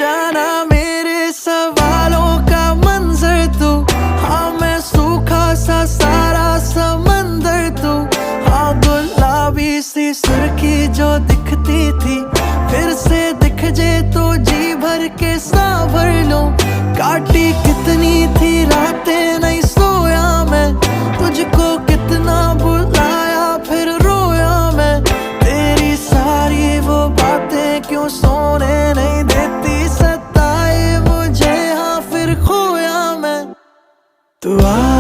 जाना मेरे सवालों का मंजर तू। हाँ मैं सूखा सा सारा समंदर तू। हाँ गुलाबी सी सुर्खी जो दिखती थी फिर से दिख जे तो जी भर के सांभर लूं। काटी कितनी थी रातें नहीं सोया मैं, तुझको कितना बुलाया फिर रोया मैं। तेरी सारी वो बातें क्यों सोने नहीं देती, सताए मुझे हाँ फिर खोया मैं। तू आ